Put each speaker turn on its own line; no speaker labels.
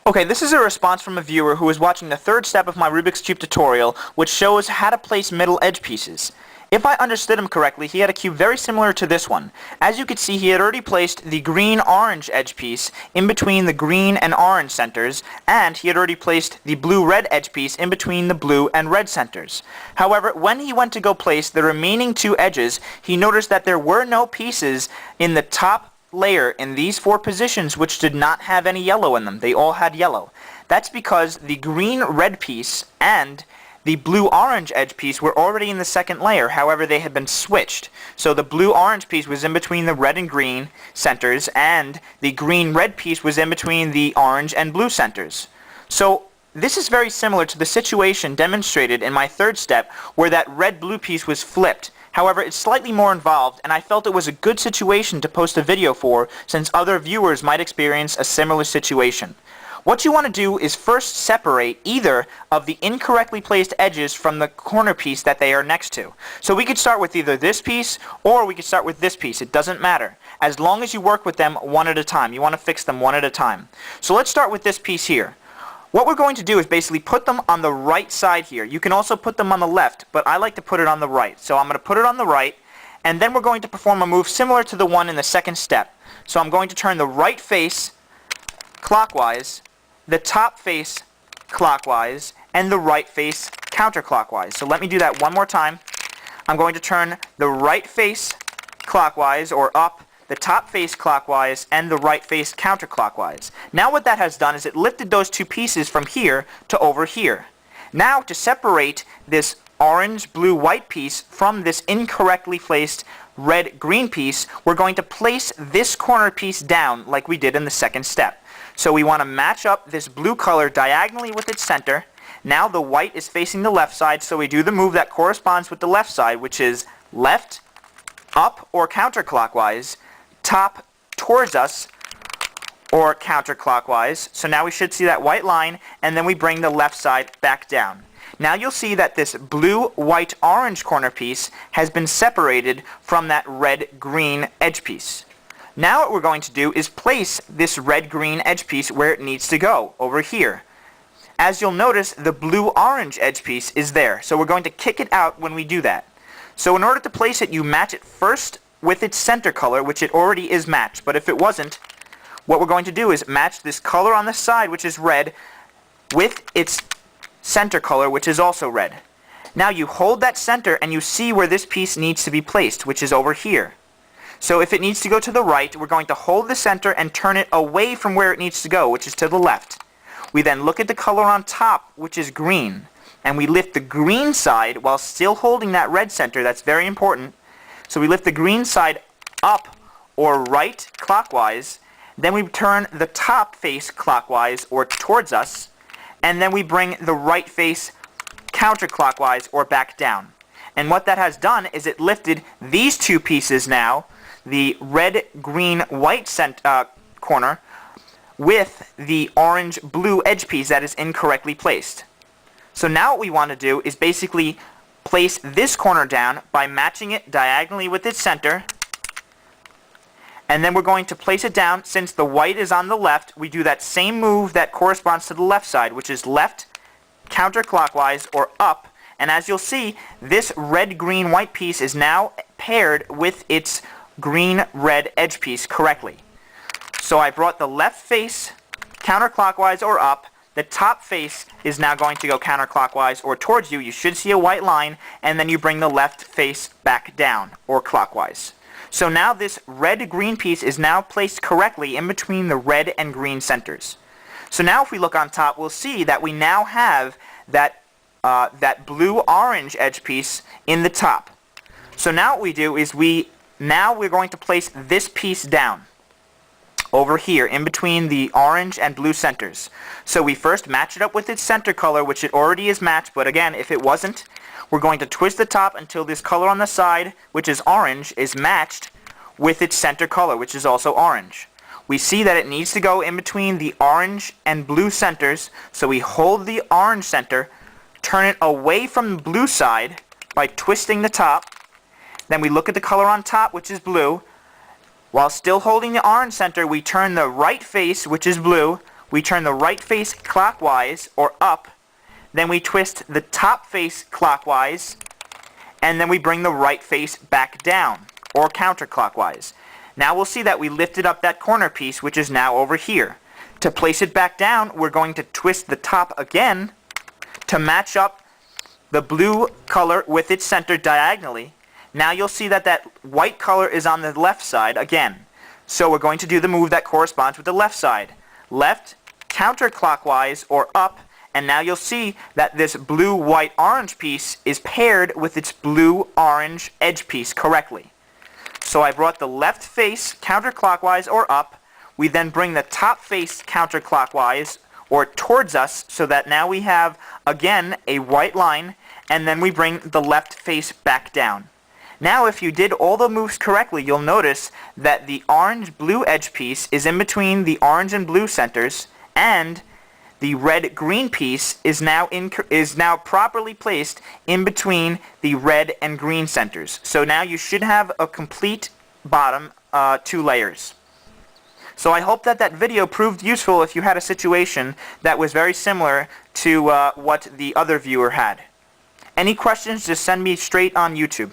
Okay, this is a response from a viewer who is watching the third step of my Rubik's Cube tutorial, which shows how to place middle edge pieces. If I understood him correctly, he had a cube very similar to this one. As you can see, he had already placed the green-orange edge piece in between the green and orange centers, and he had already placed the blue-red edge piece in between the blue and red centers. However, when he went to go place the remaining two edges, he noticed that there were no pieces in the top layer in these four positions which did not have any yellow in them. They all had yellow. That's because the green-red piece and the blue-orange edge piece were already in the second layer. However, they had been switched. So the blue-orange piece was in between the red and green centers, and the green-red piece was in between the orange and blue centers. So this is very similar to the situation demonstrated in my third step where that red-blue piece was flipped. However, it's slightly more involved, and I felt it was a good situation to post a video for since other viewers might experience a similar situation. What you want to do is first separate either of the incorrectly placed edges from the corner piece that they are next to. So we could start with either this piece or we could start with this piece. It doesn't matter. As long as you work with them one at a time. You want to fix them one at a time. So let's start with this piece here. What we're going to do is basically put them on the right side here. You can also put them on the left, but I like to put it on the right. So I'm going to put it on the right, and then we're going to perform a move similar to the one in the second step. So I'm going to turn the right face clockwise, the top face clockwise, and the right face counterclockwise. So let me do that one more time. I'm going to turn the right face clockwise, or up, the top face clockwise, and the right face counterclockwise. Now what that has done is it lifted those two pieces from here to over here. Now to separate this orange, blue, white piece from this incorrectly placed red, green piece, we're going to place this corner piece down like we did in the second step. So we want to match up this blue color diagonally with its center. Now the white is facing the left side, so we do the move that corresponds with the left side, which is left, up, or counterclockwise, top towards us, or counterclockwise. So now we should see that white line, and then we bring the left side back down. Now you'll see that this blue, white, orange corner piece has been separated from that red, green edge piece. Now what we're going to do is place this red, green edge piece where it needs to go, over here. As you'll notice, the blue, orange edge piece is there, so we're going to kick it out when we do that. So in order to place it, you match it first with its center color, which it already is matched. But if it wasn't, what we're going to do is match this color on the side, which is red, with its center color, which is also red. Now you hold that center and you see where this piece needs to be placed, which is over here. So if it needs to go to the right, we're going to hold the center and turn it away from where it needs to go, which is to the left. We then look at the color on top, which is green, and we lift the green side while still holding that red center. That's very important. So we lift the green side up, or right, clockwise. Then we turn the top face clockwise, or towards us. And then we bring the right face counterclockwise, or back down. And what that has done is it lifted these two pieces now, the red, green, white corner, with the orange, blue edge piece that is incorrectly placed. So now what we want to do is basically place this corner down by matching it diagonally with its center, and then we're going to place it down. Since the white is on the left, we do that same move that corresponds to the left side, which is left, counterclockwise, or up, and as you'll see, this red, green, white piece is now paired with its green, red edge piece correctly. So I brought the left face counterclockwise or up. The top face is now going to go counterclockwise or towards you. You should see a white line, and then you bring the left face back down or clockwise. So now this red-green piece is now placed correctly in between the red and green centers. So now if we look on top, we'll see that we now have that, that blue-orange edge piece in the top. So now what we do is we're going to place this piece down over here in between the orange and blue centers. So we first match it up with its center color, which it already is matched, but again, if it wasn't, we're going to twist the top until this color on the side, which is orange, is matched with its center color, which is also orange. We see that it needs to go in between the orange and blue centers, so we hold the orange center, turn it away from the blue side by twisting the top, then we look at the color on top, which is blue. While still holding the orange center, we turn the right face, which is blue, we turn the right face clockwise or up, then we twist the top face clockwise, and then we bring the right face back down or counterclockwise. Now we'll see that we lifted up that corner piece, which is now over here. To place it back down, we're going to twist the top again to match up the blue color with its center diagonally. Now you'll see that that white color is on the left side again. So we're going to do the move that corresponds with the left side. Left, counterclockwise or up, and now you'll see that this blue, white, orange piece is paired with its blue, orange edge piece correctly. So I brought the left face counterclockwise or up. We then bring the top face counterclockwise or towards us, so that now we have, again, a white line, and then we bring the left face back down. Now if you did all the moves correctly, you'll notice that the orange-blue edge piece is in between the orange and blue centers, and the red-green piece is now properly placed in between the red and green centers. So now you should have a complete bottom 2 layers. So I hope that that video proved useful if you had a situation that was very similar to what the other viewer had. Any questions, just send me straight on YouTube.